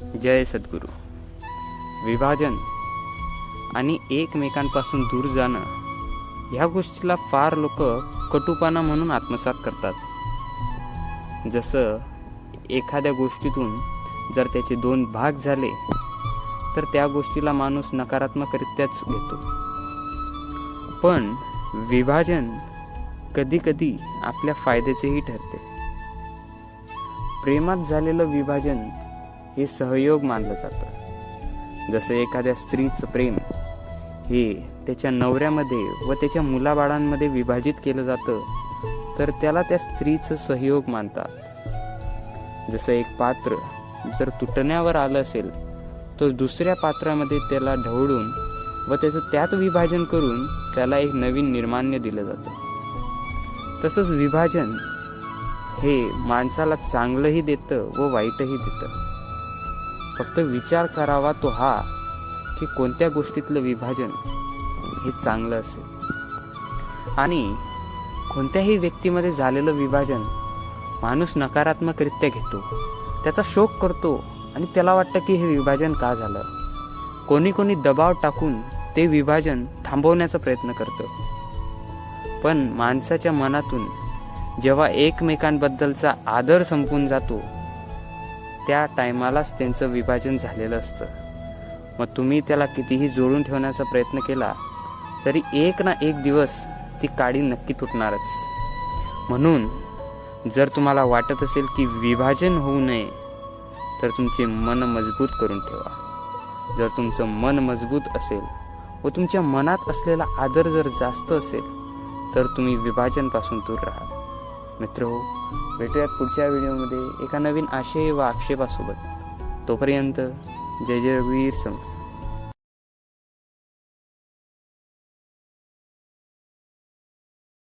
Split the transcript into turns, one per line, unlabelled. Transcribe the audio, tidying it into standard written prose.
जय सद्गुरू. विभाजन आणि एकमेकांपासून दूर जाणं ह्या गोष्टीला फार लोक कटुपणा म्हणून आत्मसात करतात. जसं एखाद्या गोष्टीतून जर त्याचे दोन भाग झाले तर त्या गोष्टीला माणूस नकारात्मकरित्याच घेतो. पण विभाजन कधीकधी आपल्या फायद्याचेही ठरते. प्रेमात झालेलं विभाजन हे सहयोग मानलं जातं. जसं एखाद्या स्त्रीचं प्रेम हे त्याच्या नवऱ्यामध्ये व त्याच्या मुलाबाळांमध्ये विभाजित केलं जातं तर त्याला त्या स्त्रीचं सहयोग मानतात. जसं एक पात्र जर तुटण्यावर आलं असेल तर दुसऱ्या पात्रामध्ये त्याला ढवळून व त्याचं त्यात विभाजन करून त्याला एक नवीन निर्माण्य दिलं जातं. तसंच विभाजन हे माणसाला चांगलंही देतं व वाईटही देतं. फक्त विचार करावा तो हा की कोणत्या गोष्टीतलं विभाजन हे चांगलं असेल. आणि कोणत्याही व्यक्तीमध्ये झालेलं विभाजन माणूस नकारात्मकरित्या घेतो, त्याचा शोक करतो आणि त्याला वाटतं की हे विभाजन का झालं. कोणी दबाव टाकून ते विभाजन थांबवण्याचा प्रयत्न करतं. पण माणसाच्या मनातून जेव्हा एकमेकांबद्दलचा आदर संपून जातो त्या टायमालाच त्यांचं विभाजन झालेलं असतं. मग तुम्ही त्याला कितीही जोडून ठेवण्याचा प्रयत्न केला तरी एक ना एक दिवस ती काडी नक्की तुटणारच. म्हणून जर तुम्हाला वाटत असेल की विभाजन होऊ नये तर तुमचे मन मजबूत करून ठेवा. जर तुमचं मन मजबूत असेल व तुमच्या मनात असलेला आदर जर जास्त असेल तर तुम्ही विभाजनपासून दूर राहा. मित्रहो, भेटूयात पुढच्या व्हिडिओमध्ये एका नवीन आशय व आक्षेपासोबत. तोपर्यंत जय जय रघुवीर समर्थ.